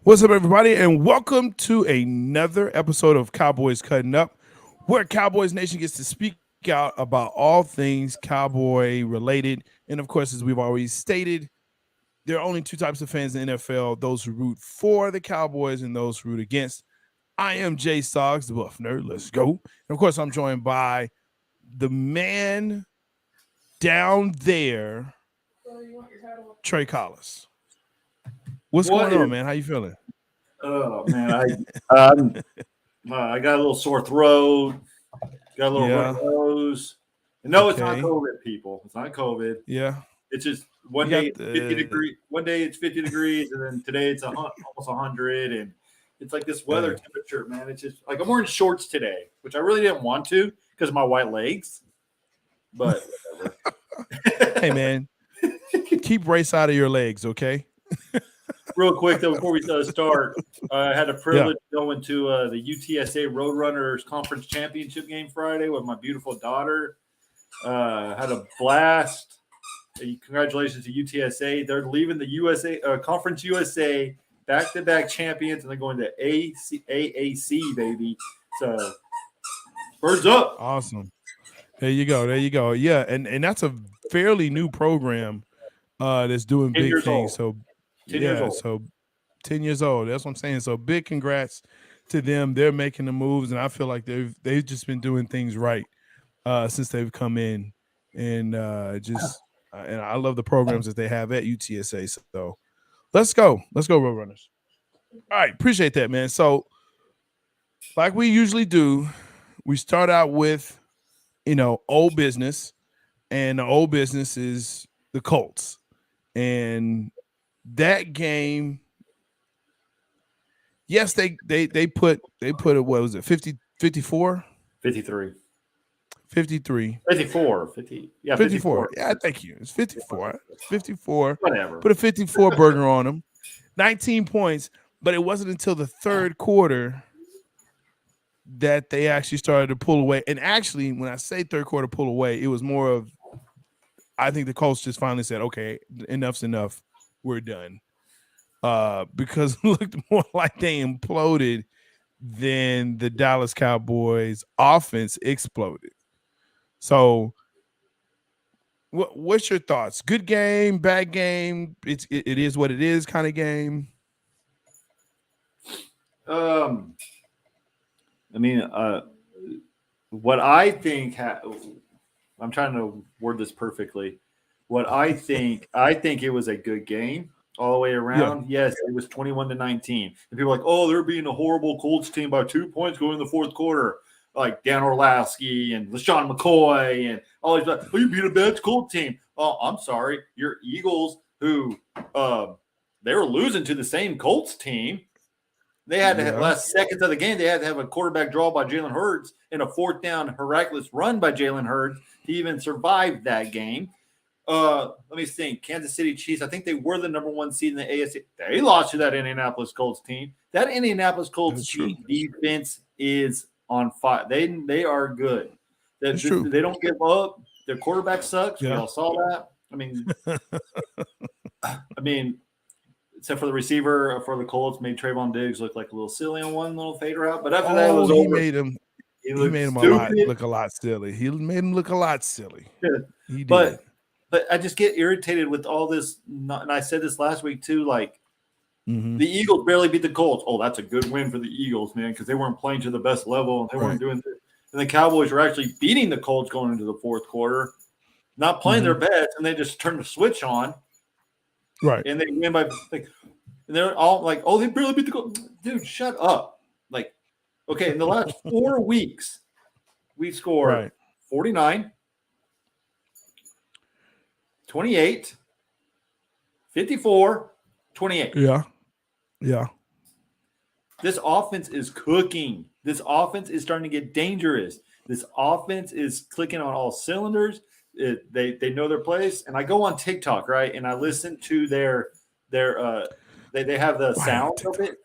What's up, everybody, and welcome to another episode of Cowboys Cutting Up, where Cowboys Nation gets to speak out about all things Cowboy related. And of course, as we've always stated, there are only two types of fans in the NFL: those who root for the Cowboys and those who root against. I am J-Stogs, the Buff Nerd. Let's go. And of course, I'm joined by the man down there, Trey Collis. What's going on, man? How you feeling? Oh man, I got a little sore throat, got a little runny nose. No, It's not COVID, people. It's not COVID. Yeah. It's just one day it's 50 degrees. One day it's 50 degrees, and then today it's almost 100, and it's like this weather temperature, man. It's just like I'm wearing shorts today, which I really didn't want to because of my white legs. But whatever. Hey, man, keep race out of your legs, okay? Real quick, though, before we start, I had a privilege going to the UTSA Roadrunners Conference Championship game Friday with my beautiful daughter. Had a blast. Congratulations to UTSA. They're leaving the USA Conference USA back-to-back champions, and they're going to AAC, baby. So, birds up. Awesome. There you go. Yeah, and that's a fairly new program that's doing big things. So, 10 years old. So 10 years old. That's what I'm saying. So big congrats to them. They're making the moves, and I feel like they've just been doing things right since they've come in, and and I love the programs that they have at UTSA. So let's go, Roadrunners. All right, appreciate that, man. So like we usually do, we start out with old business, and the old business is the Colts, and that game, yes, they put it, what was it, 54? 53. 53. 54. 50. Yeah, 54. Yeah, thank you. It's 54. 54. Whatever. Put a 54 burger on them. 19 points, but it wasn't until the third quarter that they actually started to pull away. And actually, when I say third quarter pull away, it was more of, I think the Colts just finally said, okay, enough's enough. We're done. Because it looked more like they imploded than the Dallas Cowboys offense exploded. So what's your thoughts? Good game, bad game? It is what it is kind of game. I mean, what I think I'm trying to word this perfectly. What I think it was a good game all the way around. Yeah. Yes, it was 21-19. And people are like, oh, they're being a horrible Colts team by 2 points going in the fourth quarter. Like Dan Orlovsky and LaShawn McCoy and all these. Oh, you beat a bad Colts team. Oh, I'm sorry. Your Eagles, who they were losing to the same Colts team. They had to have last seconds of the game. They had to have a quarterback draw by Jalen Hurts and a fourth down miraculous run by Jalen Hurts to even survive that game. Let me think. Kansas City Chiefs, I think they were the number one seed in the AFC. They lost to that Indianapolis Colts team. That Indianapolis Colts team defense is on fire. They are good. They don't give up. Their quarterback sucks. Yeah. We all saw that. I mean, except for the receiver for the Colts, made Trayvon Diggs look like a little silly on one little fader out. But after that, it was over. He made him look a lot silly. He made him look a lot silly. Yeah. He did. But I just get irritated with all this. And I said this last week too. Like the Eagles barely beat the Colts. Oh, that's a good win for the Eagles, man, because they weren't playing to the best level and they weren't doing this. And the Cowboys were actually beating the Colts going into the fourth quarter, not playing their best, and they just turned the switch on. Right. And they win by and they're all like, oh, they barely beat the Colts. Dude, shut up. Like, okay, in the last 4 weeks, we scored 49, 28, 54, 28. Yeah. This offense is cooking. This offense is starting to get dangerous. This offense is clicking on all cylinders. They know their place. And I go on TikTok, right? And I listen to their they have the sound of it.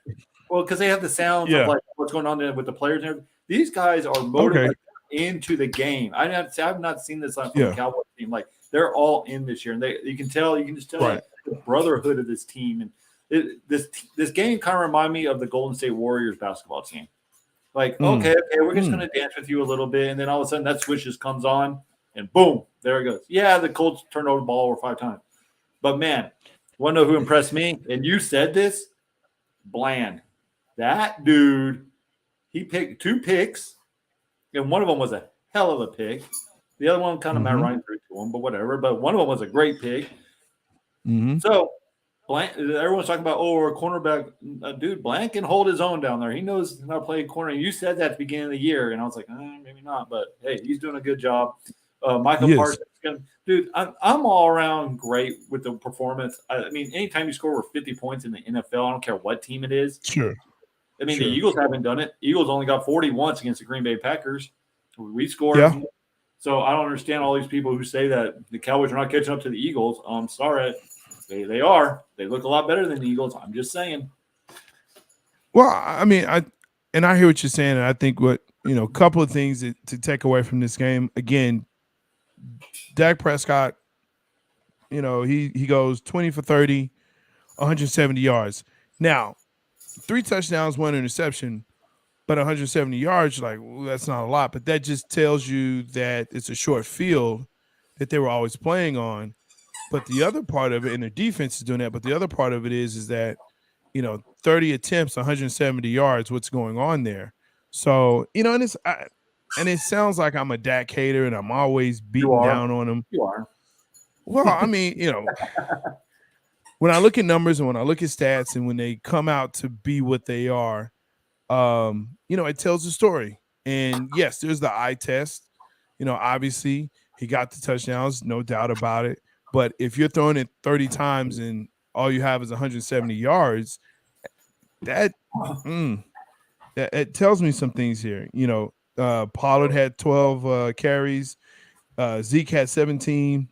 Well, because they have the sounds of like what's going on there with the players and everything. These guys are motivated into the game. I've not seen this on the Cowboys team. Like they're all in this year, and you can just tell the brotherhood of this team, and this game kind of reminded me of the Golden State Warriors basketball team. Like, okay, we're just going to dance with you a little bit. And then all of a sudden that switch just comes on and boom, there it goes. Yeah, the Colts turned over the ball over 5 times. But, man, want to know who impressed me? And you said this, Bland. That dude, he picked 2 picks, and one of them was a hell of a pick. The other one kind of Matt Ryan threw to him, but whatever. But one of them was a great pick. So, everyone's talking about, our cornerback. Dude, Blank can hold his own down there. He knows how to play corner. You said that at the beginning of the year, and I was like, maybe not. But, hey, he's doing a good job. Michael Parsons, dude, I'm all around great with the performance. I mean, anytime you score over 50 points in the NFL, I don't care what team it is. Sure. I mean, the Eagles haven't done it. Eagles only got 40 once against the Green Bay Packers. We scored. Yeah. So I don't understand all these people who say that the Cowboys are not catching up to the Eagles. I'm sorry. They are. They look a lot better than the Eagles. I'm just saying. Well, I mean, I hear what you're saying. And I think a couple of things to take away from this game. Again, Dak Prescott, he goes 20 for 30, 170 yards. Now, 3 touchdowns, 1 interception, but 170 yards, that's not a lot. But that just tells you that it's a short field that they were always playing on. But the other part of it, and the defense is doing that, but the other part of it is that, 30 attempts, 170 yards, what's going on there? So, and it sounds like I'm a Dak hater and I'm always beating down on him. You are. Well, I mean, when I look at numbers and when I look at stats and when they come out to be what they are, it tells a story. And yes, there's the eye test. Obviously he got the touchdowns, no doubt about it. But if you're throwing it 30 times and all you have is 170 yards, that tells me some things here. Pollard had 12 carries. Zeke had 17.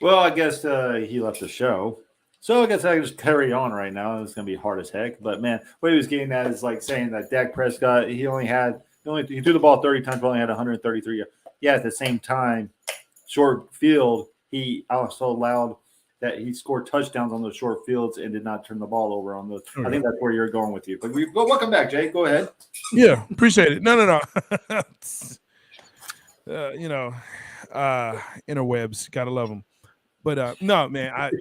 Well, I guess he left the show. So I guess I can just carry on right now. It's going to be hard as heck. But, man, what he was getting at is like saying that Dak Prescott, he threw the ball 30 times, but only had 133. Yeah, at the same time, short field, he also allowed that he scored touchdowns on those short fields and did not turn the ball over on those. I think that's where you're going with you. But welcome back, Jay. Go ahead. Yeah, appreciate it. No. Interwebs, gotta love them. But no, man,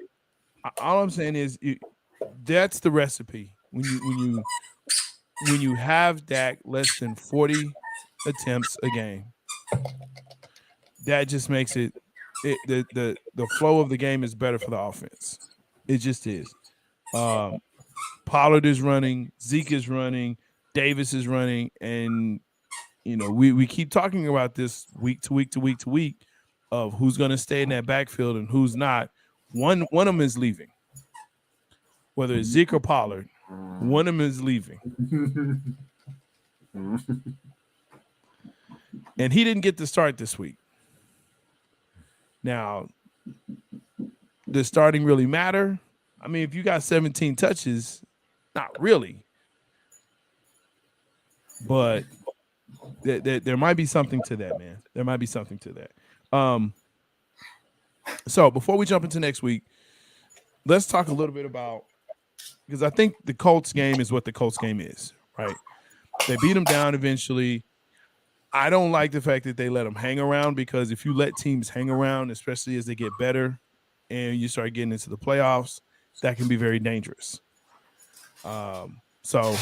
all I'm saying is that's the recipe. When you have Dak less than 40 attempts a game, that just makes the flow of the game is better for the offense. It just is. Pollard is running, Zeke is running, Davis is running, and we keep talking about this week to week to week to week of who's going to stay in that backfield and who's not. One of them is leaving. Whether it's Zeke or Pollard, one of them is leaving. And he didn't get to start this week. Now, does starting really matter? I mean, if you got 17 touches, not really. But there might be something to that, man. There might be something to that. So before we jump into next week, let's talk a little bit about, because I think the Colts game is what the Colts game is, right? They beat them down eventually. I don't like the fact that they let them hang around, because if you let teams hang around, especially as they get better and you start getting into the playoffs, that can be very dangerous. So,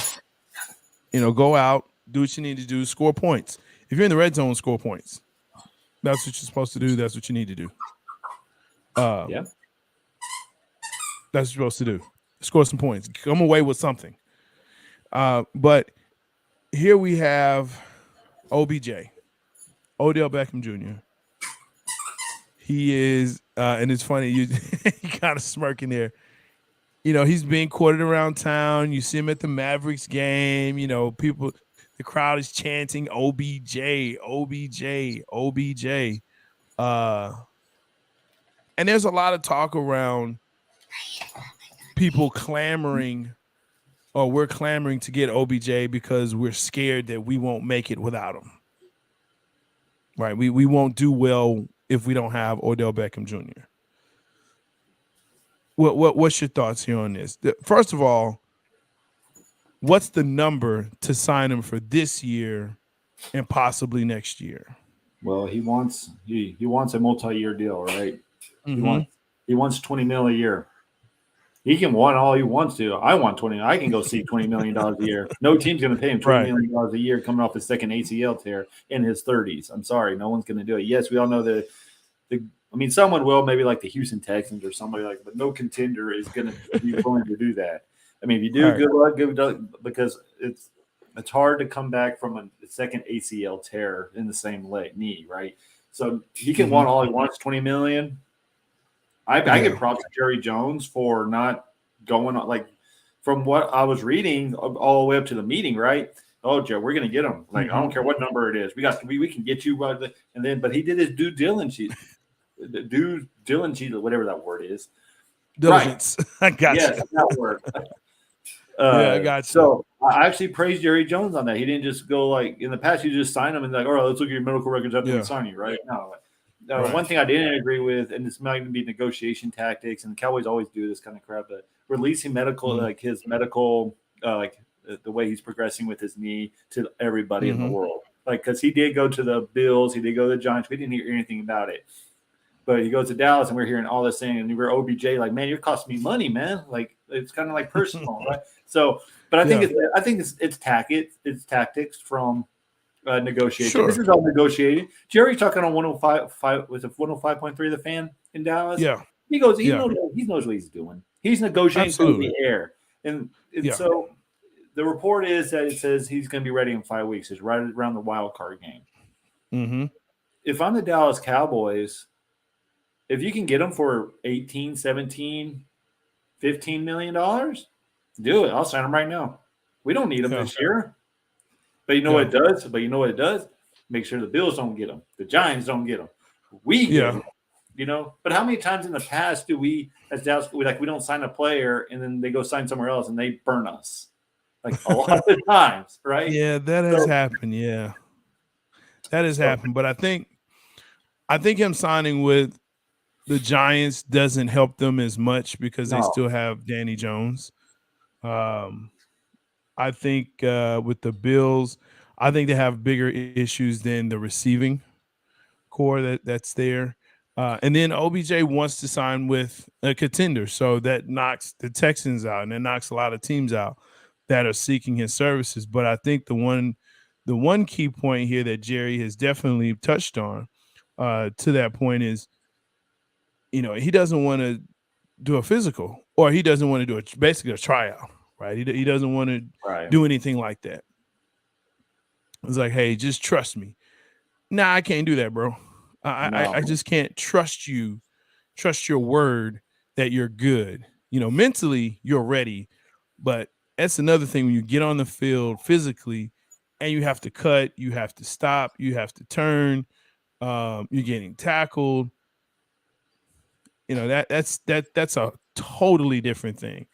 go out, do what you need to do, score points. If you're in the red zone, score points. That's what you're supposed to do. That's what you need to do. Yeah. That's what you're supposed to do. Score some points. Come away with something. But here we have OBJ, Odell Beckham Jr. He is, and it's funny, you kind of smirking there. He's being courted around town. You see him at the Mavericks game. People, the crowd is chanting OBJ, OBJ, OBJ. And there's a lot of talk around people clamoring or we're clamoring to get OBJ because we're scared that we won't make it without him. Right? We won't do well if we don't have Odell Beckham Jr. What's your thoughts here on this? First of all, what's the number to sign him for this year and possibly next year? Well, he wants a multi-year deal, right? Mm-hmm. He wants $20 million a year. He can want all he wants to. I want 20. I can go see $20 million a year. No team's going to pay him $20 million a year coming off his second ACL tear in his 30s. I'm sorry, no one's going to do it. Yes, we all know that. Someone will, maybe like the Houston Texans or somebody like, but no contender is going to be willing to do that. If you do, good luck, because it's hard to come back from a second ACL tear in the same knee, right? So he can want all he wants, $20 million. I give props to Jerry Jones for not going on, from what I was reading all the way up to the meeting, right? Oh, Joe, we're going to get him. I don't care what number it is. We can get you. But he did his due diligence, whatever that word is. Diligence. Right. I got you. Yes, that word. I got you. So I actually praise Jerry Jones on that. He didn't just go in the past, you just sign him and all right, let's look at your medical records after we sign you, right? No. One thing I didn't agree with, and this might be negotiation tactics, and the Cowboys always do this kind of crap, but releasing medical, his medical, the way he's progressing with his knee to everybody in the world. Because he did go to the Bills, he did go to the Giants. We didn't hear anything about it. But he goes to Dallas, and we're hearing all this thing, and we're OBJ, man, you're costing me money, man. It's kind of personal, right? So, but I think it's tactics from negotiation. Sure. This is all negotiated. Jerry's talking on 105.5, was it 105.3 The Fan in Dallas? Yeah. He goes, he knows what he's doing. He's negotiating through the air. And so the report is that it says he's going to be ready in 5 weeks. It's right around the wild card game. Mm-hmm. If I'm the Dallas Cowboys, if you can get him for 18, 17, $15 million, do it. I'll sign him right now. We don't need him this year. But you know what it does? Make sure the Bills don't get him. The Giants don't get him. We get him. But how many times in the past do we, as Dallas, we don't sign a player and then they go sign somewhere else and they burn us? A lot of the times, right? Yeah, that has happened. Yeah, that has happened. But I think him signing with the Giants doesn't help them as much because they still have Danny Jones. I think with the Bills, I think they have bigger issues than the receiving core that's there. And then OBJ wants to sign with a contender, so that knocks the Texans out, and that knocks a lot of teams out that are seeking his services. But I think the one key point here that Jerry has definitely touched on to that point is, he doesn't want to do a physical, or he doesn't want to do basically a tryout, right? He doesn't want to do anything like that. It's hey, just trust me. Nah, I can't do that, bro. I just can't trust your word that you're good. Mentally you're ready, but that's another thing when you get on the field physically and you have to cut, you have to stop, you have to turn, you're getting tackled. That's a totally different thing.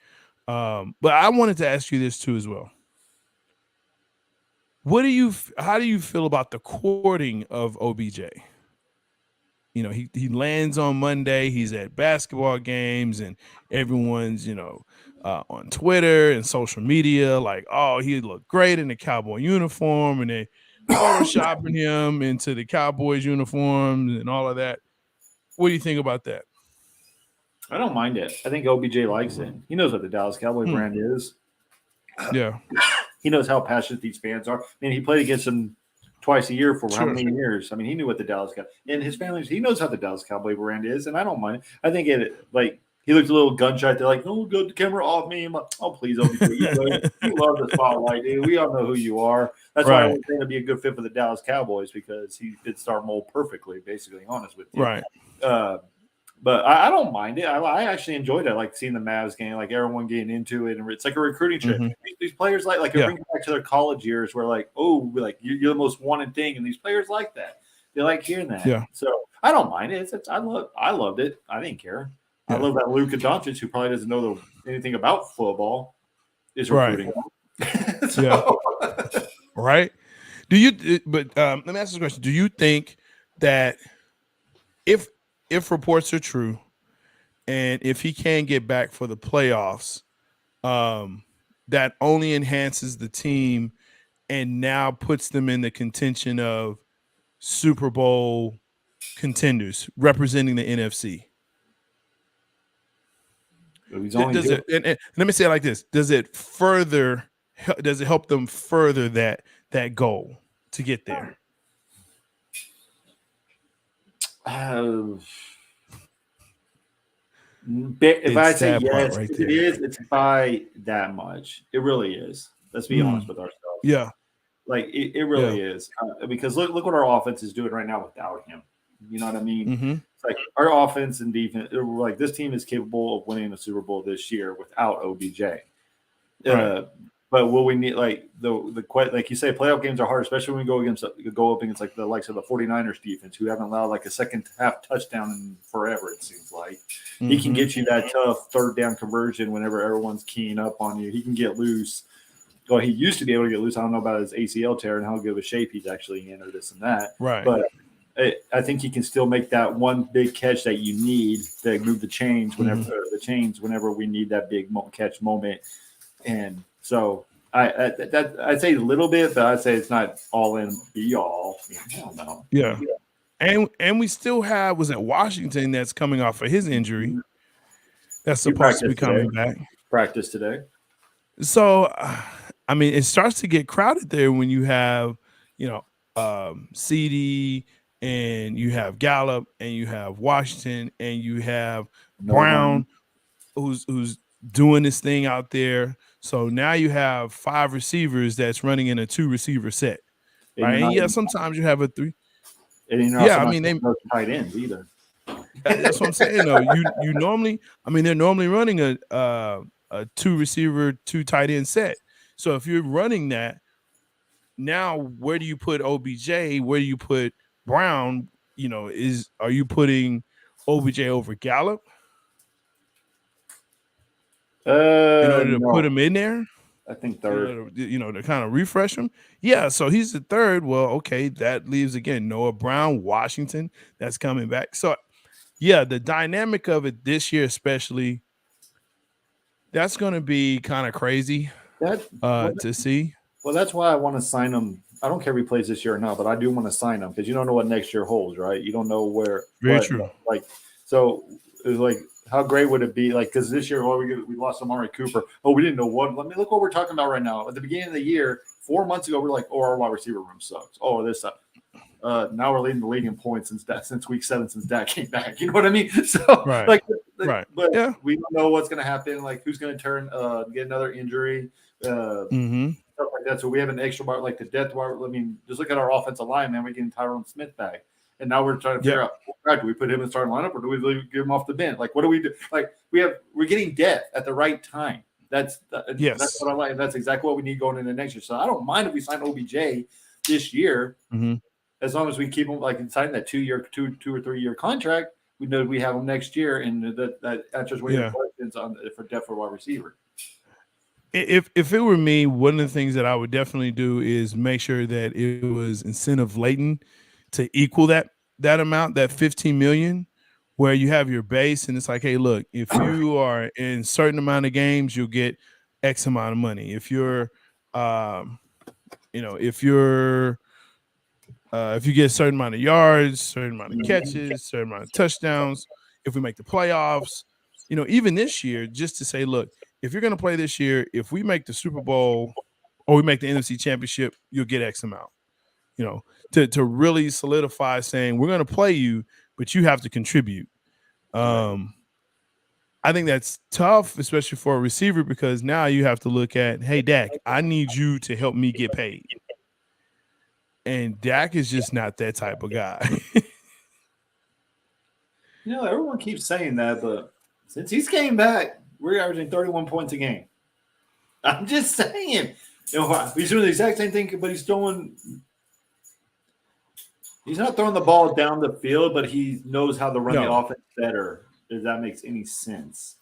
But I wanted to ask you this too as well. How do you feel about the courting of OBJ? He lands on Monday. He's at basketball games, and everyone's on Twitter and social media oh, he looked great in the Cowboy uniform, and they photoshopping him into the Cowboys uniforms and all of that. What do you think about that? I don't mind it. I think OBJ likes it. He knows what the Dallas Cowboy brand is. Yeah. He knows how passionate these fans are. He played against them twice a year for how many years? He knew what the Dallas Cowboys and his family. He knows how the Dallas Cowboy brand is, and I don't mind it. I think he looked a little gun shy. They're oh, good, the camera off me. I'm like, oh, please, OBJ, you love the spotlight, dude. We all know who you are. That's why I was going to be a good fit for the Dallas Cowboys, because he fits our mold perfectly. Basically, honest with you, right? But I don't mind it. I actually enjoyed it. Seeing the Mavs game, everyone getting into it, and it's like a recruiting trip. Mm-hmm. These players it brings back to their college years, where you're the most wanted thing, and these players like that. They like hearing that. Yeah. So I don't mind it. I loved it. I didn't care. Yeah. I love that Luka Doncic, who probably doesn't know anything about football. is recruiting. Right. Yeah. Right. Do you? But let me ask this question: do you think that if reports are true, and if he can get back for the playoffs, that only enhances the team and now puts them in the contention of Super Bowl contenders representing the NFC? Does it? And let me say it like this: does it further? Does it help them further that goal to get there? If I say yes, right if it is, it's by that much. It really is. Let's be honest with ourselves. Yeah. Like it really is. Because look what our offense is doing right now without him. You know what I mean? Mm-hmm. It's like our offense and defense, like this team is capable of winning the Super Bowl this year without OBJ. Right. But will we need like like you say, playoff games are hard, especially when we go up against like the likes of the 49ers defense, who haven't allowed like a second half touchdown in forever, it seems like. Mm-hmm. He can get you that tough third down conversion whenever everyone's keying up on you. He can get loose. Well, he used to be able to get loose. I don't know about his ACL tear and how good of a shape he's actually in or this and that. Right. But I think he can still make that one big catch that you need to move the chains whenever we need that big catch moment. And so I'd say a little bit, but I'd say it's not all in be all. I don't know. Yeah. And we still have, was it Washington that's coming off of his injury? That's supposed to be coming back. Practice today. So, I mean, it starts to get crowded there when you have, CD and you have Gallup and you have Washington and you have Brown, who's doing this thing out there. So now you have 5 receivers that's running in a 2 receiver set, right? And sometimes you have a 3. And I mean, they tight ends either. That's what I'm saying. No, you normally, I mean, they're normally running a 2 receiver, 2 tight end set. So if you're running that, now where do you put OBJ? Where do you put Brown? Are you putting OBJ over Gallup? In order to put him in there? I think third. To kind of refresh him. Yeah, so he's the third. Well, okay, that leaves again Noah Brown, Washington, that's coming back. So yeah, the dynamic of it this year, especially, that's going to be kind of crazy to see. Well, that's why I want to sign him. I don't care if he plays this year or not, but I do want to sign him because you don't know what next year holds, right? You don't know where. Very true. Like, so it was like, how great would it be? Like, because this year, we lost Amari Cooper. Oh, we didn't know what. Let me look what we're talking about right now. At the beginning of the year, 4 months ago, we're like, oh, our wide receiver room sucks. Oh, this sucks. Now we're leading the league in points since week 7, since Dak came back. You know what I mean? So, right. But we don't know what's going to happen. Like, who's going to get another injury? Stuff like that. So we have an extra bar, like the depth bar. I mean, just look at our offensive line, man. We're getting Tyron Smith back. And now we're trying to figure out, do we put him in starting lineup or do we give him off the bench? Like, what do we do? Like, we're getting depth at the right time. That's what I like. That's exactly what we need going into next year. So I don't mind if we sign OBJ this year, as long as we keep him like signing that 2 or 3 year contract. We know we have him next year, and that answers what your questions on for depth for wide receiver. If it were me, one of the things that I would definitely do is make sure that it was incentive laden to equal that amount, that $15 million, where you have your base and it's like, hey, look, if you are in certain amount of games, you'll get X amount of money. If you're, if you get a certain amount of yards, certain amount of catches, certain amount of touchdowns, if we make the playoffs, even this year, just to say, look, if you're going to play this year, if we make the Super Bowl or we make the NFC Championship, you'll get X amount. To really solidify saying we're going to play you, but you have to contribute. I think that's tough, especially for a receiver, because now you have to look at, hey, Dak, I need you to help me get paid. And Dak is just not that type of guy. Everyone keeps saying that, but since he's came back, we're averaging 31 points a game. I'm just saying. He's doing the exact same thing, but he's not throwing the ball down the field, but he knows how to run the offense better, if that makes any sense.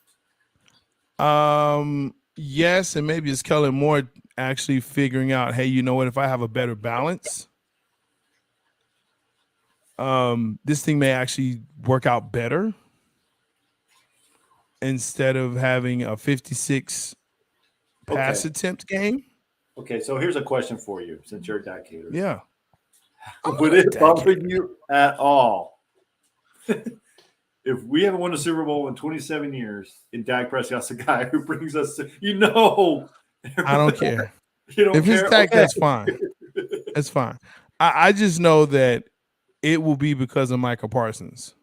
Yeah, Yes, and maybe it's Kellen Moore actually figuring out, hey, you know what? If I have a better balance, this thing may actually work out better instead of having a 56 Okay. pass attempt game. Okay. So here's a question for you, since you're a Dak hater. Yeah, I'm Would not a it Dak bother hater. you at all if we haven't won a Super Bowl in 27 years and Dak Prescott's the guy who brings us to, I don't care. you don't If it's care? Dak, Okay. that's fine. That's fine. I just know that it will be because of Michael Parsons.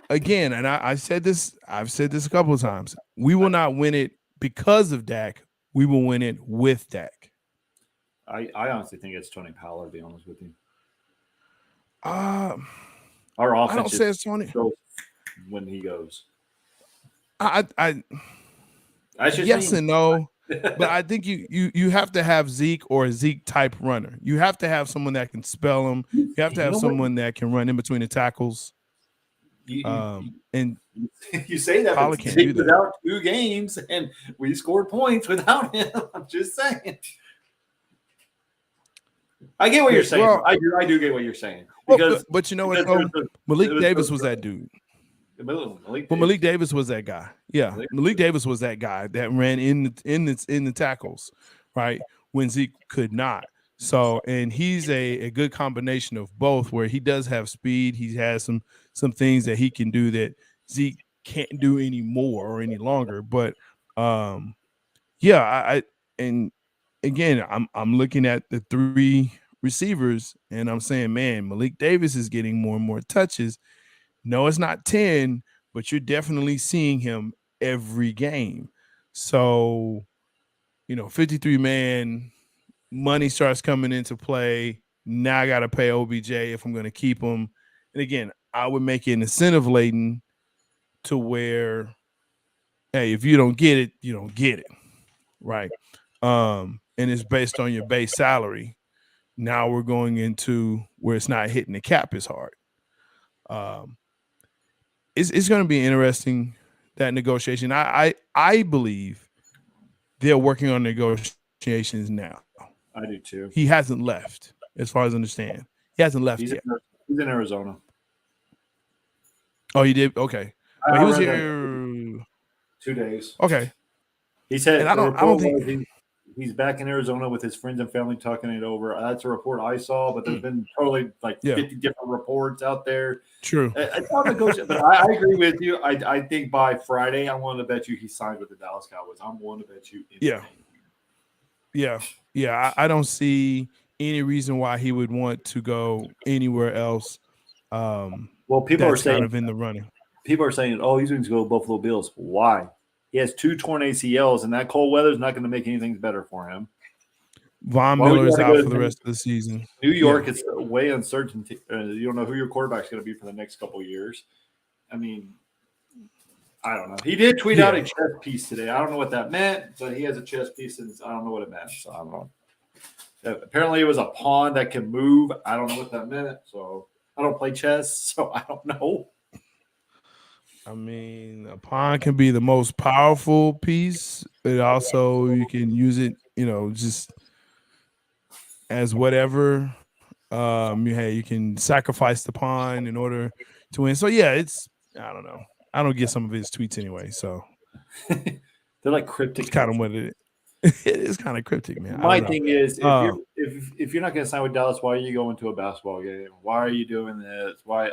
Again, and I've said this a couple of times. We will not win it because of Dak. We will win it with Dak. I honestly think it's Tony Pollard, to be honest with you. Uh, Our I don't offense say just it's Tony. goes when he goes. I That's just yes me. and no, but I think you have to have Zeke or a Zeke type runner. You have to have someone that can spell them. You have to You have know what? someone that can run in between the tackles. You, And you say that, but Pollard can't Zeke do was that. out 2 games and we scored points without him. I'm just saying. I get what you're saying. Well, I do get what you're saying well, because but you know what? because Though? it Malik was Davis was that dude. Malik Well, Davis. Malik Davis was that guy. Yeah, Malik Davis was that guy that ran in the tackles, right? When Zeke could not. So, and he's a good combination of both, where he does have speed. He has some things that he can do that Zeke can't do anymore or any longer. But yeah, and again, I'm looking at the three receivers, and I'm saying, man, Malik Davis is getting more and more touches. No, it's not 10, but you're definitely seeing him every game. So, 53 man money starts coming into play. Now I got to pay OBJ if I'm going to keep him. And again, I would make it incentive laden to where, hey, if you don't get it, you don't get it. Right. And it's based on your base salary. Now we're going into where it's not hitting the cap as hard. Um, it's going to be interesting, that negotiation. I believe they're working on negotiations now. I do too. He hasn't left, as far as I understand. He hasn't left He's yet. he's in Arizona. Oh, he did. Okay, but I he was read here. that 2 days. Okay, He said and I the don't report think. was he's back in Arizona with his friends and family talking it over. That's a report I saw, but there's been totally like Yeah, 50 different reports out there. true. It's not negotiable, but I agree with you. I think by Friday, I'm willing to bet you he signed with the Dallas Cowboys. I'm willing to bet you Yeah, anything. yeah. I don't see any reason why he would want to go anywhere else. Well, That's kind of in the running. people are saying, oh, he's going to go to Buffalo Bills. Why? He has 2 torn ACLs, and that cold weather is not going to make anything better for him. Von Why would you Miller's want to out go for the to rest of the season. New York? Yeah. It's way uncertain. You don't know who your quarterback's going to be for the next couple of years. I mean, I don't know. He did tweet out a chess piece today. I don't know what that meant, but he has a chess piece, and I don't know what it meant. So I don't know. Apparently, it was a pawn that can move. I don't know what that meant. So I don't play chess, so I don't know. I mean, a pawn can be the most powerful piece, but also you can use it, just as whatever. You can sacrifice the pawn in order to win. So yeah, I don't know. I don't get some of his tweets anyway, so They're like cryptic. it's kind of what it is. It is kind of cryptic, man. My thing is, if you're not going to sign with Dallas, why are you going to a basketball game? Why are you doing this? Why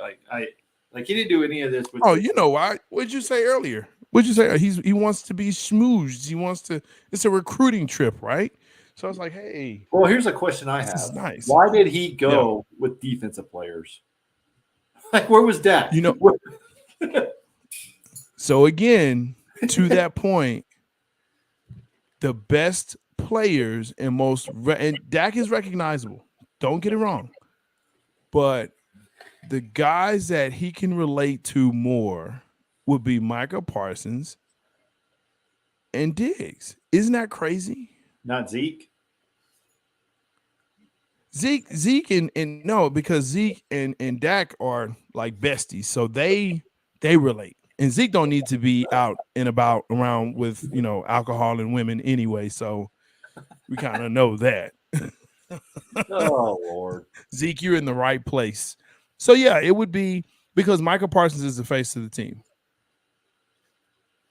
he didn't do any of this with. Oh, you know why? What'd you say earlier? What'd you say? He wants to be schmoozed. He wants to. It's a recruiting trip, right? So I was like, hey. Well, here's a question I have. This is nice. Why did he go with defensive players? Like, where was that? So again, to that point, the best players and and Dak is recognizable. Don't get it wrong. But the guys that he can relate to more would be Micah Parsons and Diggs. Isn't that crazy? Not Zeke. Zeke and no, because Zeke and Dak are like besties, so they relate. And Zeke don't need to be out and about around with, alcohol and women anyway. So we kind of know that. Oh, Lord. Zeke, you're in the right place. So, yeah, it would be because Michael Parsons is the face of the team.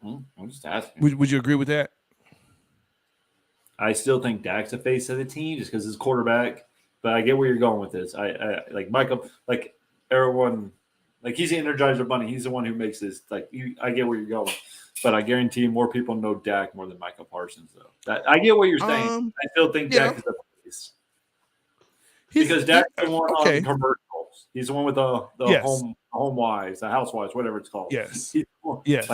I'm just asking. Would you agree with that? I still think Dak's the face of the team just because he's quarterback. But I get where you're going with this. I like Michael, like everyone, like he's the Energizer Bunny. He's the one who makes this. I get where you're going, but I guarantee more people know Dak more than Michael Parsons, though. I get what you're saying. I still think Dak is the face because Dak's the one on the commercials. He's the one with the home wives, the housewives, whatever it's called. Yes, yes.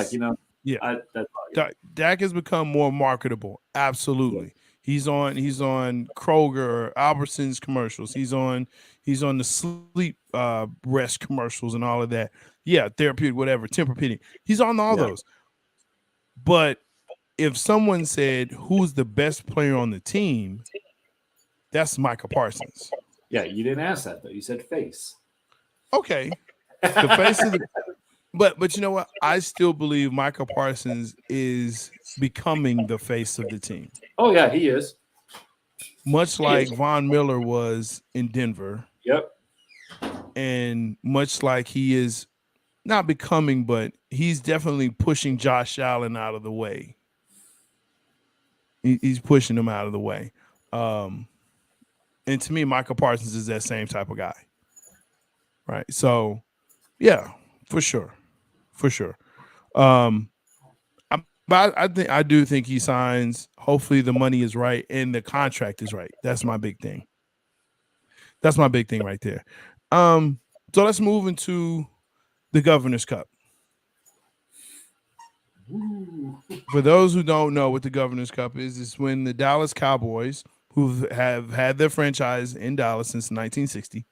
Dak has become more marketable. Absolutely. Yeah. He's on Kroger, Albertsons commercials. He's on the sleep rest commercials and all of that. Yeah, therapeutic, whatever, Tempur-Pedic. He's on all those. But if someone said who's the best player on the team, that's Michael Parsons. Yeah, you didn't ask that though. You said face. Okay. The face of the But you know what? I still believe Michael Parsons is becoming the face of the team. Oh, yeah, he is. Much like Von Miller was in Denver. Yep. And much like he is not becoming, but he's definitely pushing Josh Allen out of the way. He's pushing him out of the way. And to me, Michael Parsons is that same type of guy. Right. So, yeah, for sure. But I do think he signs. Hopefully the money is right and the contract is right. That's my big thing. That's my big thing right there. So let's move into the Governor's Cup. For those who don't know what the Governor's Cup is, it's when the Dallas Cowboys, who have had their franchise in Dallas since 1960,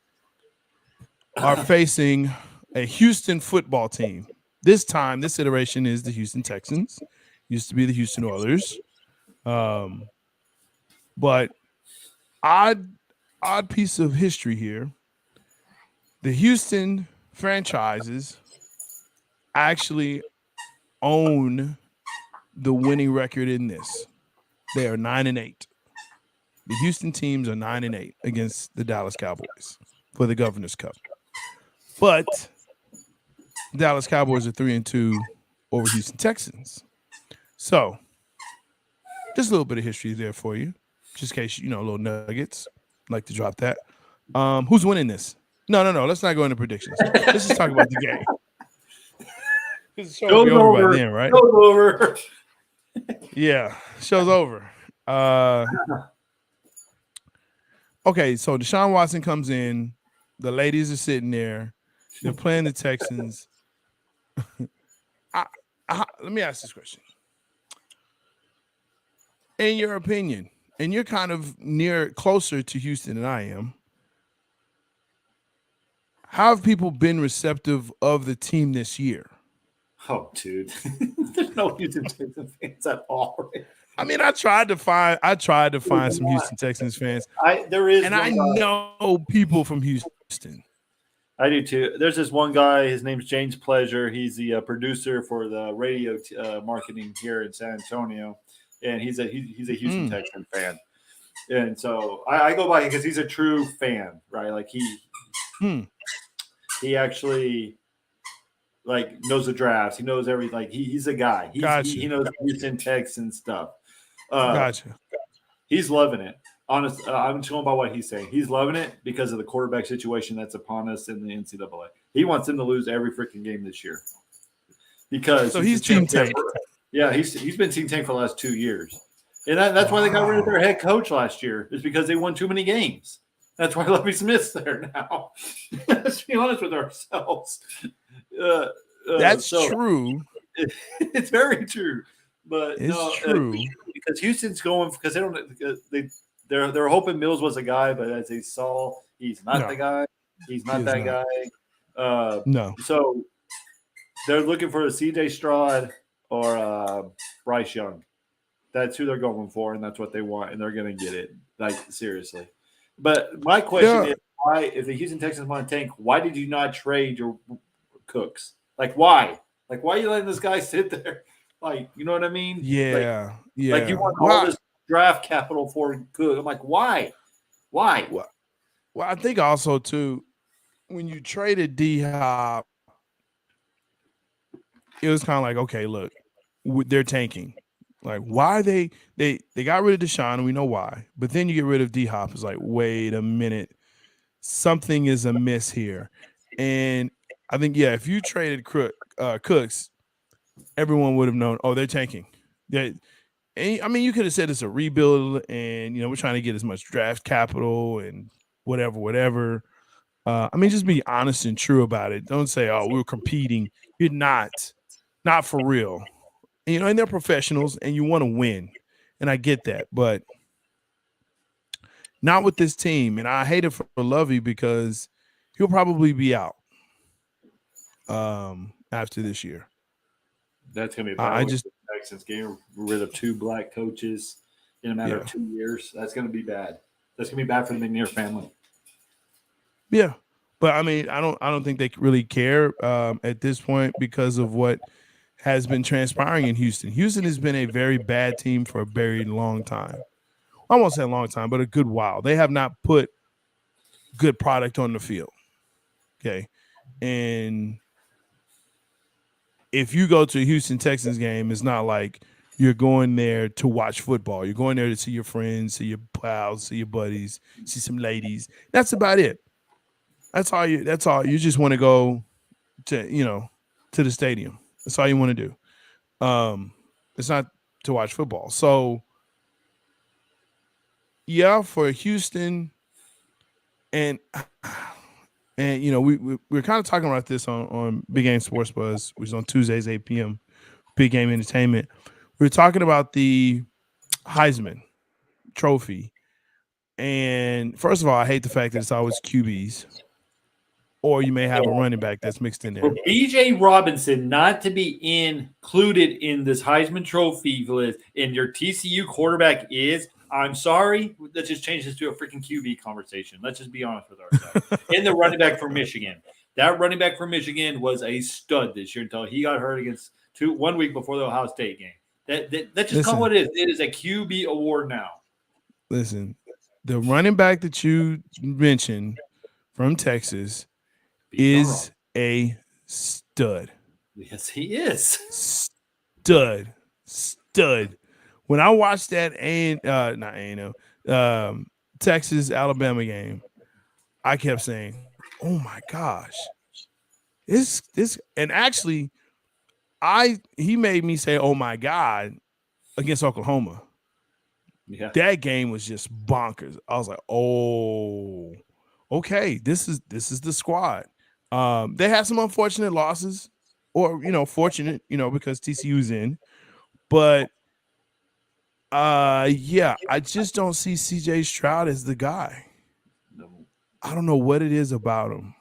are facing a Houston football team. This iteration is the Houston Texans. Used to be the Houston Oilers. But odd piece of history here. The Houston franchises actually own the winning record in this. They are 9-8. The Houston teams are 9-8 against the Dallas Cowboys for the Governor's Cup. But Dallas Cowboys are 3-2 over Houston Texans. So, just a little bit of history there for you, just in case little nuggets. I'd like to drop that. Who's winning this? No. Let's not go into predictions. Let's just talk about the game. The show will be over by then, right? Show's over. Yeah, show's over. Okay, so Deshaun Watson comes in. The ladies are sitting there. They're playing the Texans. Let me ask this question. In your opinion, and you're kind of closer to Houston than I am, how have people been receptive of the team this year? Oh, dude. There's no Houston Texans fans at all. I mean, I tried to find some Houston Texans fans. There is, and I know people from Houston. I do too. There's this one guy. His name's James Pleasure. He's the producer for the radio marketing here in San Antonio, and he's a Houston Texan fan. And so I go by because he's a true fan, right? Like he actually knows the drafts. He knows everything. Like he's a guy. He knows Houston Texans stuff. Gotcha. He's loving it. Honestly, I'm just going by what he's saying. He's loving it because of the quarterback situation that's upon us in the NCAA. He wants them to lose every freaking game this year. Because he's Team Tank. Yeah, he's been Team Tank for the last 2 years. And that's why they got rid of their head coach last year, is because they won too many games. That's why Lovie Smith's there now. Let's be honest with ourselves. That's true. It's very true. But it's true. Because Houston's going because they don't they're hoping Mills was a guy, but as they saw, he's not the guy. He's not that guy. No. So they're looking for a CJ Stroud or Bryce Young. That's who they're going for, and that's what they want, and they're going to get it. Like, seriously. But my question is, why, if the Houston Texans want to tank, why did you not trade your Cooks? Like, why? Like, why are you letting this guy sit there? Like, you know what I mean? Yeah, Like you yeah. want all this draft capital for good. I'm like, why? Why? Well, I think also too, when you traded D Hop, it was kind of like, okay, look, they're tanking. Like, why they got rid of Deshaun, and we know why. But then you get rid of D Hop. It's like, wait a minute, something is amiss here. And I think, yeah, if you traded Cooks, everyone would have known. Oh, they're tanking. I mean, you could have said it's a rebuild, and we're trying to get as much draft capital and whatever. I mean, just be honest and true about it. Don't say, "Oh, we're competing." You're not for real. And they're professionals, and you want to win, and I get that, but not with this team. And I hate it for Lovey because he'll probably be out after this year. That's gonna be a I bad just Texans getting rid of 2 black coaches in a matter of 2 years. That's gonna be bad. That's gonna be bad for the McNair family. Yeah, but I mean, I don't think they really care at this point because of what has been transpiring in Houston. Houston has been a very bad team for a very long time. I won't say a long time, but a good while. They have not put good product on the field. Okay, and if you go to a Houston Texans game, it's not like you're going there to watch football. You're going there to see your friends, see your pals, see your buddies, see some ladies. That's about it. That's all. You just want to go to the stadium. That's all you want to do. It's not to watch football. So yeah, for Houston, and we're kind of talking about this on Big Game Sports Buzz, which is on Tuesdays 8 p.m. Big Game Entertainment. We're talking about the Heisman Trophy, and first of all, I hate the fact that it's always QBs, or you may have a running back that's mixed in there. For B.J. Robinson not to be included in this Heisman Trophy list, and your TCU quarterback is, I'm sorry, let's just change this to a freaking QB conversation. Let's just be honest with ourselves. In the running back from Michigan. That running back from Michigan was a stud this year until he got hurt against 1 week before the Ohio State game. Let's just call it what it is. It is a QB award now. Listen, the running back that you mentioned from Texas is a stud. Yes, he is. Stud. When I watched that Texas Alabama game, I kept saying, "Oh my gosh, this," and actually, he made me say, "Oh my God," against Oklahoma. Yeah, that game was just bonkers. I was like, "Oh, okay, this is the squad." They had some unfortunate losses, or fortunate, because TCU's in, but yeah, I just don't see CJ Stroud as the guy. no. I don't know what it is about him.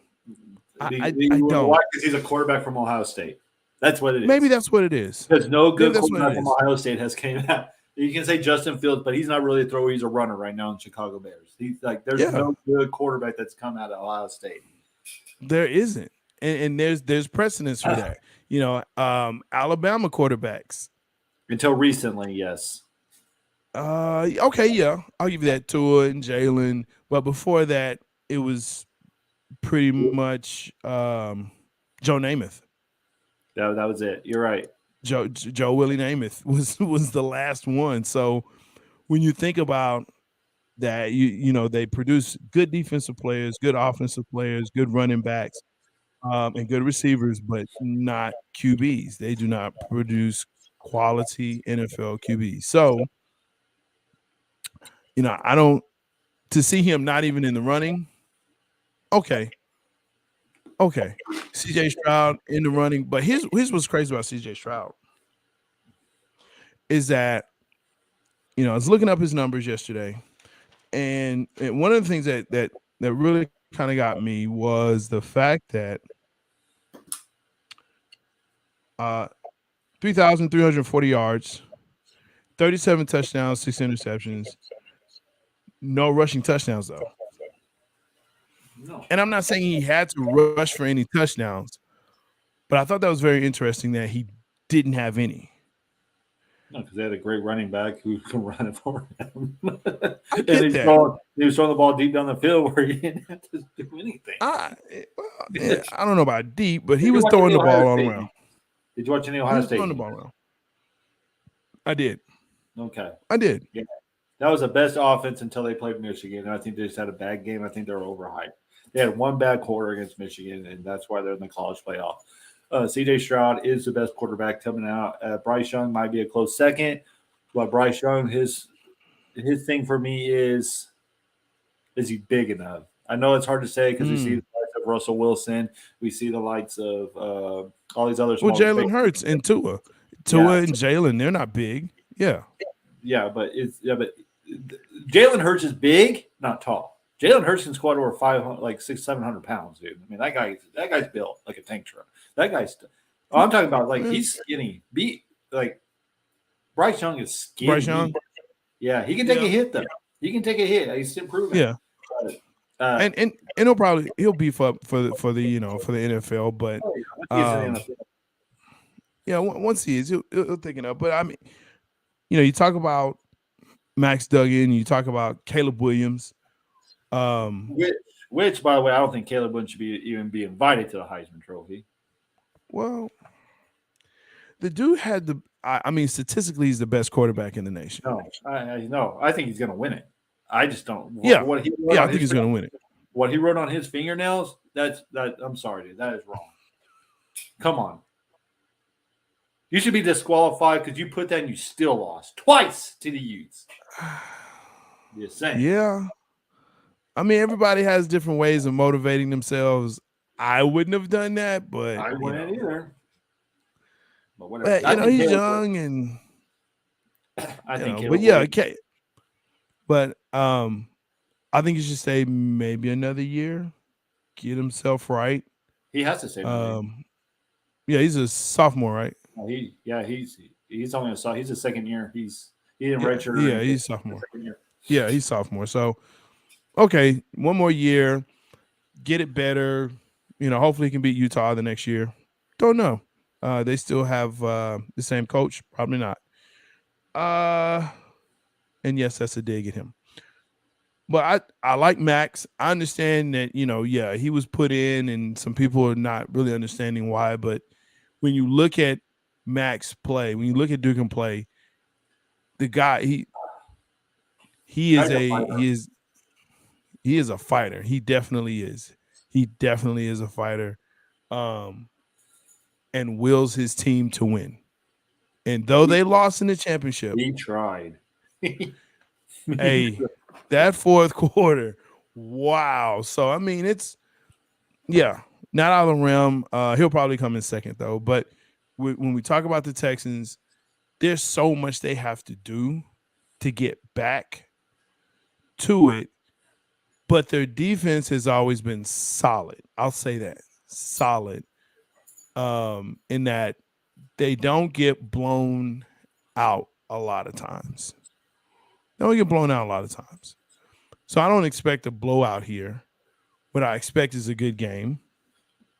I don't. Why? Because he's a quarterback from Ohio State. That's what it is. Maybe that's what it is. Because no good quarterback from Ohio State has came out. You can say Justin Fields, but he's not really a thrower. He's a runner right now in Chicago Bears. He's like, there's no good quarterback that's come out of Ohio State. There isn't, and there's precedence for that. Alabama quarterbacks until recently, yes. Okay, yeah, I'll give you that. Tua and Jalen, but before that, it was pretty much Joe Namath. That was it. You're right. Joe Willie Namath was the last one. So when you think about that, they produce good defensive players, good offensive players, good running backs, and good receivers, but not QBs. They do not produce quality NFL QBs. So I don't, to see him not even in the running. Okay. CJ Stroud in the running, but here's what's crazy about CJ Stroud is that I was looking up his numbers yesterday, and one of the things that really kind of got me was the fact that 3,340 yards, 37 touchdowns, 6 interceptions, no rushing touchdowns though. No. And I'm not saying he had to rush for any touchdowns, But I thought that was very interesting that he didn't have any. No, because they had a great running back who can run it for him. I And get that. he was throwing the ball deep down the field where he didn't have to do anything. I don't know about deep, but he Did you was watch throwing any the Ohio ball all State? around. Did you watch any He Ohio was State? throwing the ball around. I did. Okay. I did. Yeah. That was the best offense until they played Michigan. And I think they just had a bad game. I think they were overhyped. They had one bad quarter against Michigan, and that's why they're in the college playoff. CJ Stroud is the best quarterback coming out. Bryce Young might be a close second, but Bryce Young, his thing for me is he big enough? I know it's hard to say because we see the likes of Russell Wilson, we see the likes of all these other small. Jalen Hurts and Tua and Jalen, they're not big. Yeah, but Jalen Hurts is big, not tall. Jalen Hurts can squat over 500, like 600-700 pounds, dude. I mean, that guy's built like a tank truck. That guy's. I'm talking about like he's skinny. Like Bryce Young is skinny. Bryce Young. Yeah, he can take a hit though. He can take a hit. He's improving. Yeah. And he'll beef up for the NFL, but once he is, he'll take it up. But I mean, you talk about Max Duggan, you talk about Caleb Williams. Which, by the way, I don't think Caleb Williams should even be invited to the Heisman Trophy. Well, the dude had statistically, he's the best quarterback in the nation. No, I think he's going to win it. I just don't. I think he's going to win it. What he wrote on his fingernails, that. I'm sorry, dude. That is wrong. Come on. You should be disqualified because you put that and you still lost twice to the Utes. Just saying. Yeah. I mean, everybody has different ways of motivating themselves. I wouldn't have done that, but I wouldn't either. But whatever. But, he's young and I think. But yeah, okay. But I think you should say maybe another year, get himself right. He has to say. Yeah, he's a sophomore, right? He's only he's a second year. He didn't redshirt. Yeah, he's sophomore. Yeah, he's sophomore. So, okay, one more year, get it better. Hopefully he can beat Utah the next year. Don't know. They still have the same coach. Probably not. And yes, that's a dig at him. But I like Max. I understand that, he was put in and some people are not really understanding why. But when you look at Max play, when you look at Dugan play, the guy, he is a fighter. He definitely is. He definitely is a fighter. And wills his team to win. And though they lost in the championship, he tried. Hey, that fourth quarter, wow. So I mean, it's not out of the realm. He'll probably come in second though. But when we talk about the Texans, there's so much they have to do to get back to it. But their defense has always been solid. I'll say that. Solid. In that they don't get blown out a lot of times. They don't get blown out a lot of times. So I don't expect a blowout here. What I expect is a good game.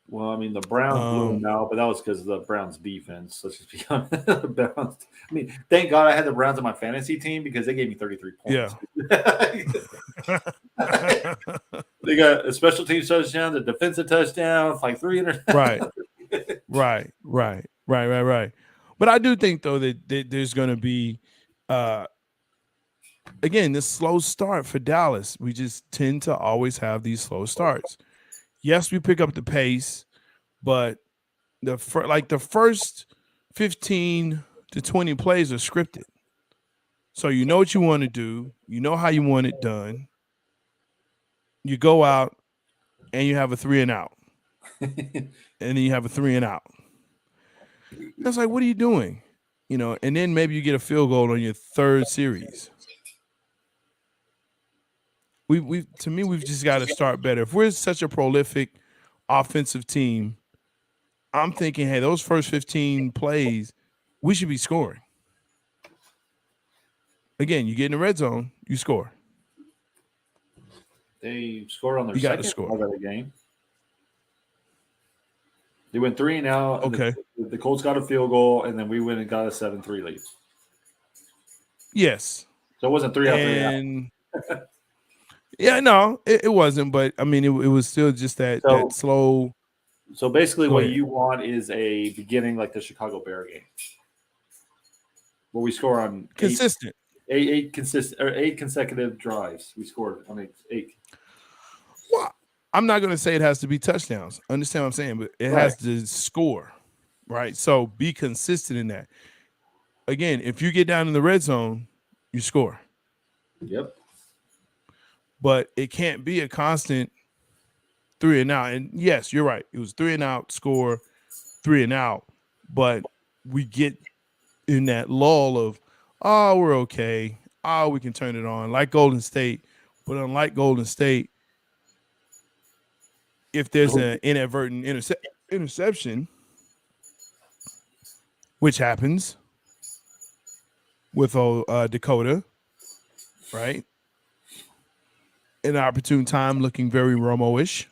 Well, I mean, the Browns blew them out, but that was because of the Browns' defense. Let's just be honest. The Browns, I mean, thank God I had the Browns on my fantasy team because they gave me 33 points. Yeah. They got a special teams touchdown, a defensive touchdown, like 300. Right. But I do think, though, that there's going to be, again, this slow start for Dallas. We just tend to always have these slow starts. Yes, we pick up the pace, but the first 15 to 20 plays are scripted. So you know what you want to do. You know how you want it done. You go out and you have a 3 and out. And then you have a 3 and out. That's like, what are you doing? And then maybe you get a field goal on your third series. To me, we've just got to start better. If we're such a prolific offensive team, I'm thinking, hey, those first 15 plays, we should be scoring. Again, you get in the red zone, you score. They scored on their second play of the game. They went 3-0. Okay. The Colts got a field goal, and then we went and got a 7-3 lead. Yes. So it wasn't 3 out, 3 out. And yeah, no, it wasn't. But I mean, it was still just that slow. So basically, Go what ahead. you want is a beginning like the Chicago Bear game, where we score on Consistent. eight consecutive drives. We scored on 8. Well, I'm not going to say it has to be touchdowns. Understand what I'm saying? But it has to score, right? So be consistent in that. Again, if you get down in the red zone, you score. Yep. But it can't be a constant 3 and out. And yes, you're right. It was 3 and out, score, 3 and out. But we get in that lull of, oh, we're okay. Oh, we can turn it on, like Golden State. But unlike Golden State, if there's an inadvertent interception, which happens with Dakota, right? An opportune time looking very Romo-ish,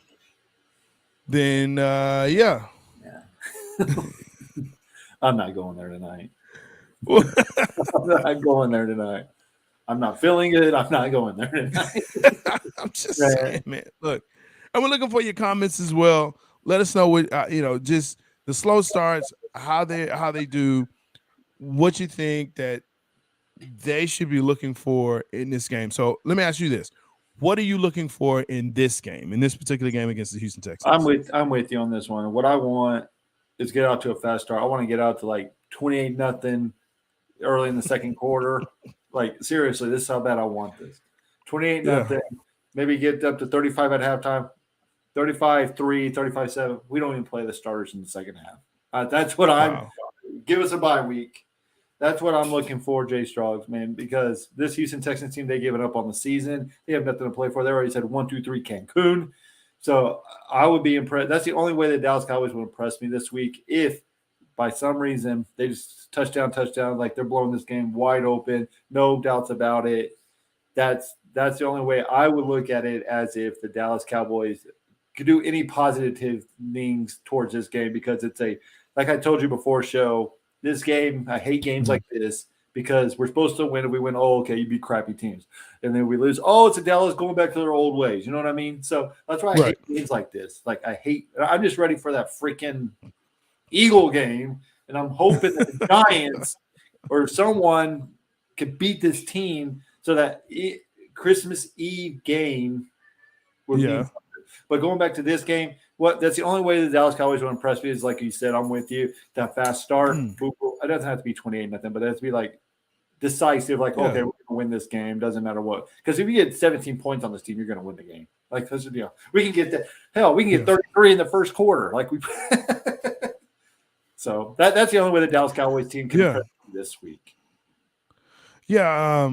then yeah. I'm not going there tonight. I'm not going there tonight. I'm not feeling it. I'm not going there tonight. I'm just saying, man. Look, and we're looking for your comments as well. Let us know what just the slow starts, how they do, what you think that they should be looking for in this game. So let me ask you this: what are you looking for in this game, in this particular game against the Houston Texans? I'm with you on this one. What I want is get out to a fast start. I want to get out to like 28-0 early in the second quarter. Like, seriously, this is how bad I want this. 28-0. Maybe get up to 35 at halftime, 35-3, 35-7. We don't even play the starters in the second half. That's what give us a bye week. That's what I'm looking for, J-Stogs, man, because this Houston Texans team, they gave it up on the season. They have nothing to play for. They already said 1, 2, 3 Cancun. So I would be impressed. That's the only way the Dallas Cowboys would impress me this week if by some reason they just touchdown, like they're blowing this game wide open, no doubts about it. That's the only way I would look at it, as if the Dallas Cowboys could do any positive things towards this game, because it's like I told you before show, this game, I hate games like this because we're supposed to win. If we win, oh, okay, you beat crappy teams. And then we lose, oh, it's a Dallas going back to their old ways. You know what I mean? So that's why I hate games like this. Like, I'm just ready for that freaking Eagle game, and I'm hoping that the Giants or someone could beat this team so that Christmas Eve game would mean something. But going back to this game, that's the only way the Dallas Cowboys will impress me is, like you said, I'm with you, that fast start. It doesn't have to be 28-0, but it has to be like decisive, like, okay, we're going to win this game, doesn't matter what. Because if you get 17 points on this team, you're going to win the game. Like, this is, we can get that. Hell, we can get 33 in the first quarter. Like, so that's the only way the Dallas Cowboys team can impress me this week. Yeah.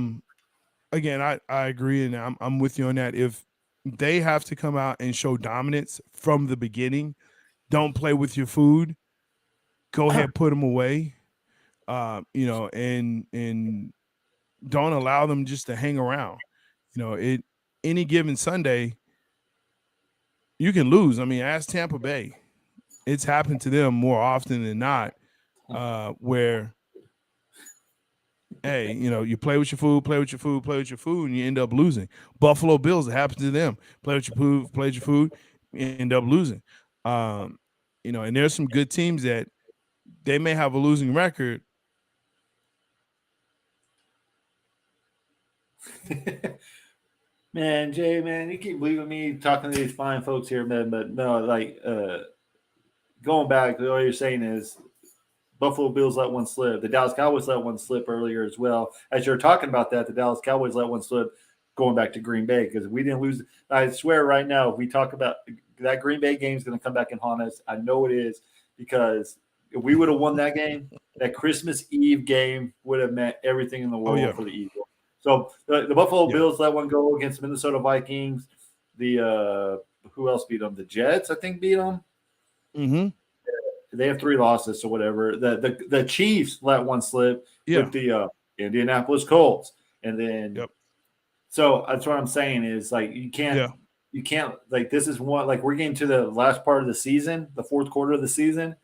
Again, I agree, and I'm with you on that. If they have to come out and show dominance from the beginning, don't play with your food. Go ahead, put them away. And don't allow them just to hang around. Any given Sunday, you can lose. I mean, ask Tampa Bay. It's happened to them more often than not, where, hey, you play with your food, and you end up losing. Buffalo Bills, it happens to them. Play with your food, you end up losing. And there's some good teams that they may have a losing record. Man, Jay, man, you keep leaving me talking to these fine folks here, man. But no, like going back, all you're saying is Buffalo Bills let one slip. The Dallas Cowboys let one slip earlier as well. As you're talking about that, the Dallas Cowboys let one slip going back to Green Bay, because we didn't lose. I swear right now, if we talk about that Green Bay game is going to come back and haunt us. I know it is, because if we would have won that game, that Christmas Eve game would have meant everything in the world for the Eagles. So the Buffalo Bills let one go against the Minnesota Vikings. The who else beat them? The Jets, I think, beat them. Mm-hmm. They have 3 losses or whatever. The Chiefs let one slip with the Indianapolis Colts, and then so that's what I'm saying is, like, you can't you can't like this is one like we're getting to the last part of the season, the fourth quarter of the season,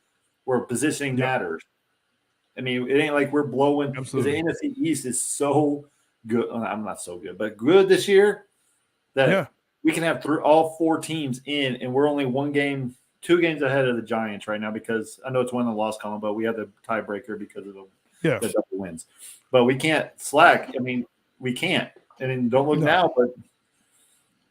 where positioning matters. I mean, it ain't like we're blowing because the NFC East is so good. I'm not so good, but good this year that we can have all 4 teams in, and we're only 2 games ahead of the Giants right now because I know it's one in the loss column, but we have the tiebreaker because of the double wins. But we can't slack. I mean, we can't. And then don't look now, but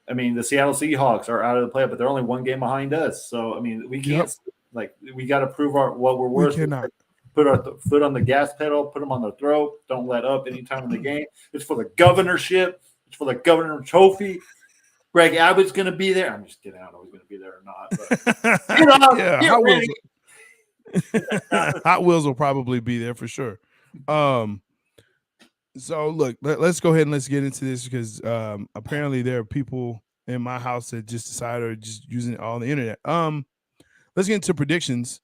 I mean, the Seattle Seahawks are out of the play, but they're only 1 game behind us. So I mean, we can't like we got to prove what we're worth. We cannot. Put our foot on the gas pedal, put them on the throat. Don't let up anytime in the game. It's for the governorship. It's for the governor trophy. Greg Abbott's going to be there. I'm just kidding. I don't know if he's going to be there or not. But, Hot Wheels will probably be there for sure. So, look, let's go ahead and let's get into this because apparently there are people in my house that just decided or just using it on the internet. Let's get into predictions.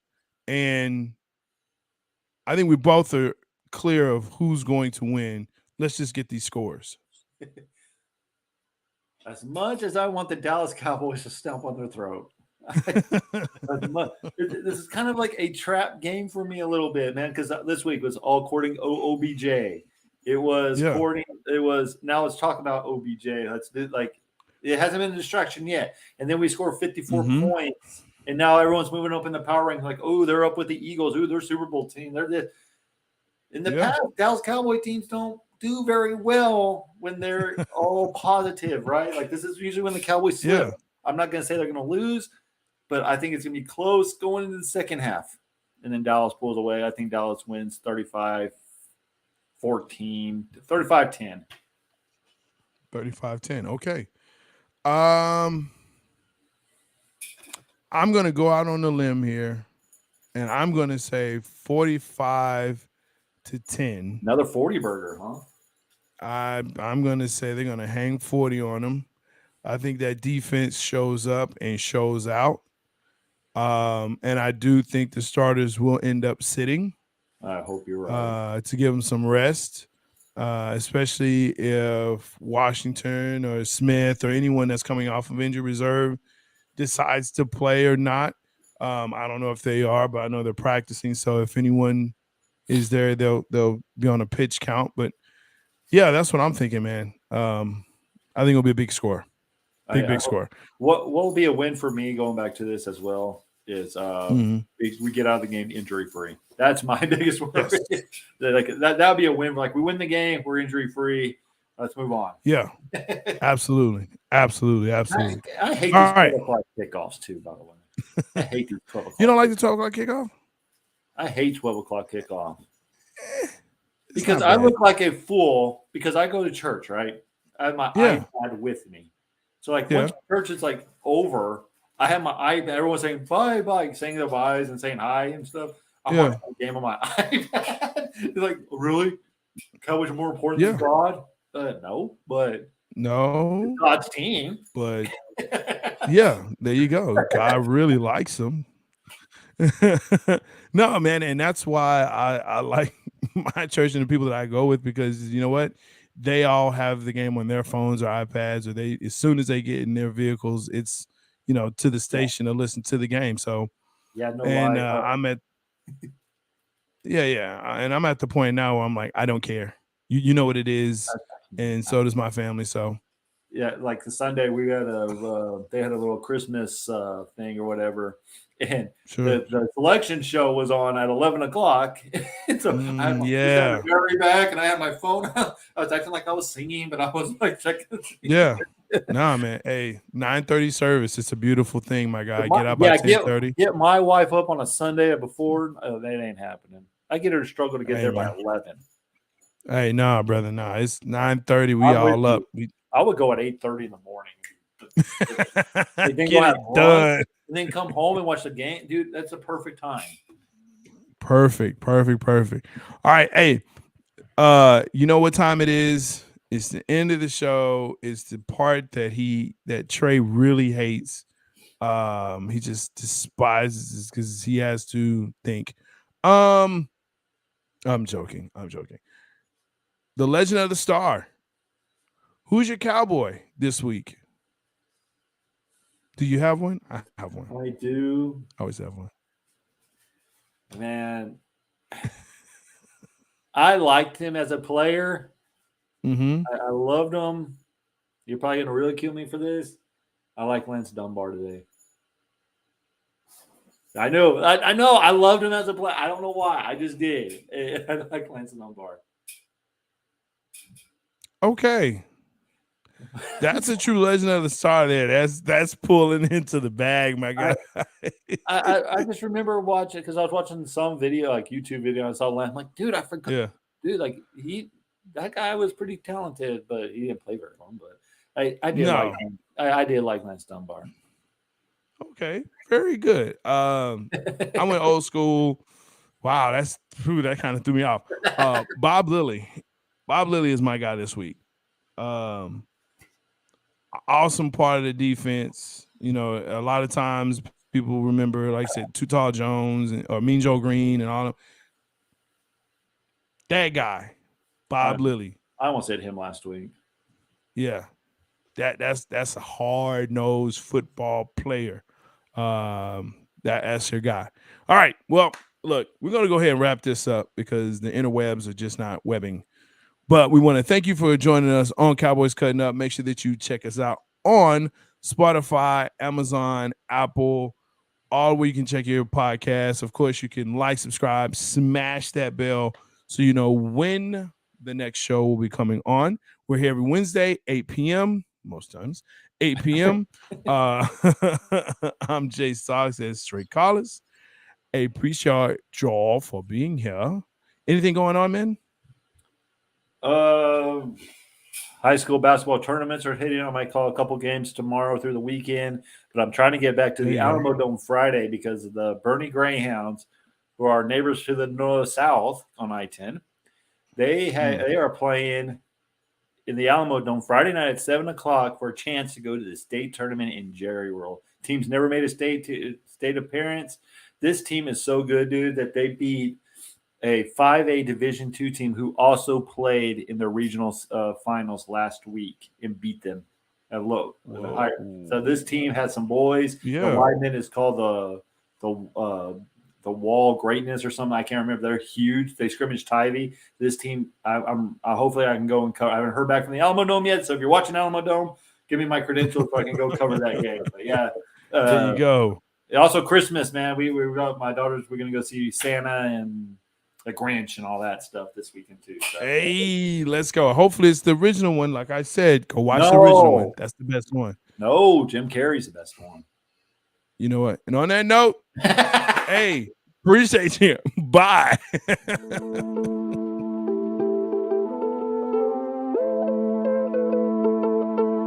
And I think we both are clear of who's going to win. Let's just get these scores. As much as I want the Dallas Cowboys to stomp on their throat, this is kind of like a trap game for me a little bit, man, because this week was all courting OBJ. It was courting. It was now let's talk about OBJ. Let's do like it hasn't been a distraction yet. And then we score 54 points. And now everyone's moving up in the power rankings like, oh, they're up with the Eagles. Oh, they're Super Bowl team. They're this. In the past, Dallas Cowboy teams don't do very well when they're all positive, right? Like this is usually when the Cowboys slip. I'm not going to say they're going to lose, but I think it's going to be close going into the second half. And then Dallas pulls away. I think Dallas wins 35-14, 35-10. 35-10. Okay. I'm going to go out on a limb here, and I'm going to say 45-10. Another 40 burger, huh? I'm going to say they're going to hang 40 on them. I think that defense shows up and shows out. And I do think the starters will end up sitting. I hope you're right. To give them some rest, especially if Washington or Smith or anyone that's coming off of injured reserve decides to play or not. I don't know if they are, but I know they're practicing. So if anyone is there, they'll be on a pitch count. But yeah, that's what I'm thinking, man. I think it'll be a big score. Big score. What will be a win for me going back to this as well is we get out of the game injury free. That's my biggest win. Yes. Like that would be a win. Like we win the game, we're injury free. Let's move on. Yeah, absolutely. I hate these 12 o'clock kickoffs too, by the way. I hate these 12 o'clock. You don't like the 12 o'clock kickoff? I hate 12 o'clock kickoff. Because I look like a fool because I go to church, right? I have my iPad with me. So like once church is like over, I have my iPad. Everyone's saying bye, saying their byes and saying hi and stuff. I'm watching the game on my iPad. They're like, really? Cowboys are more important than God? No, but God's team. But yeah, there you go. God really likes them. No, man, and that's why I like my church and the people that I go with because you know what? They all have the game on their phones or iPads, or they as soon as they get in their vehicles, it's to the station to listen to the game. So I'm at and I'm at the point now where I'm like, I don't care. You know what it is, and so does my family. So yeah, like the Sunday we had they had a little Christmas thing or whatever. And the selection show was on at 11 o'clock. So I had my battery back and I had my phone out. I was acting like I was singing, but I was like checking. Yeah. Nah, man. Hey, 9:30 service. It's a beautiful thing, my guy. Get out by 10:30. Get my wife up on a Sunday before. That ain't happening. I get her to struggle to get there by 11. Hey, nah, brother. Nah, it's 9:30. We all up. I would go at 8:30 in the morning. Get it done. And then come home and watch the game. Dude, that's a perfect time. Perfect. All right. Hey, you know what time it is? It's the end of the show. It's the part that Trey really hates. He just despises because he has to think. I'm joking. The Legend of the Star. Who's your Cowboy this week? Do you have one? I have one. I do. I always have one. Man, I liked him as a player. Mm-hmm. I loved him. You're probably going to really kill me for this. I like Lance Dunbar today. I know. I loved him as a player. I don't know why. I just did. I like Lance Dunbar. Okay. That's a true legend of the star there. That's pulling into the bag, my guy. I just remember watching because I was watching some video, like YouTube video. And I saw Lance. I'm like, dude, I forgot. Yeah. Dude, like that guy was pretty talented, but he didn't play very long. But I did like him. I did like Lance Dunbar. Okay, very good. I went old school. Wow, that kind of threw me off. Bob Lilly. Bob Lilly is my guy this week. Awesome part of the defense. You know, a lot of times people remember, like I said, Too Tall Jones or Mean Joe Green and all of that guy, Bob Lilly. I almost said him last week. Yeah. That's a hard-nosed football player. That's your guy. All right. Well, look, we're going to go ahead and wrap this up because the interwebs are just not webbing. But we want to thank you for joining us on Cowboys Cutting Up. Make sure that you check us out on Spotify, Amazon, Apple, all where you can check your podcasts. Of course, you can like, subscribe, smash that bell so you know when the next show will be coming on. We're here every Wednesday, 8 p.m., most times, 8 p.m. I'm J-Stogs and Trey Collis. I appreciate y'all for being here. Anything going on, man? High school basketball tournaments are hitting. I might call a couple games tomorrow through the weekend, but I'm trying to get back to the Alamo Dome Friday because of the Bernie Greyhounds, who are neighbors to the south on I-10. They are playing in the Alamo Dome Friday night at 7:00 for a chance to go to the state tournament in Jerry World. Team's never made a state appearance. This team is so good, dude, that they beat a 5A Division II team who also played in the regional finals last week and beat them at low. So this team has some boys. Yeah. The lineman is called the Wall Greatness or something. I can't remember. They're huge. They scrimmage Tivy. This team, hopefully I can go and cover. I haven't heard back from the Alamo Dome yet. So if you're watching Alamo Dome, give me my credentials so I can go cover that game. But yeah, there you go. Also Christmas, man. We got my daughters. We're gonna go see Santa and the Grinch and all that stuff this weekend too. So. Hey, let's go. Hopefully it's the original one. Like I said, go watch the original one. That's the best one. No, Jim Carrey's the best one. You know what? And on that note, hey, appreciate you. Bye.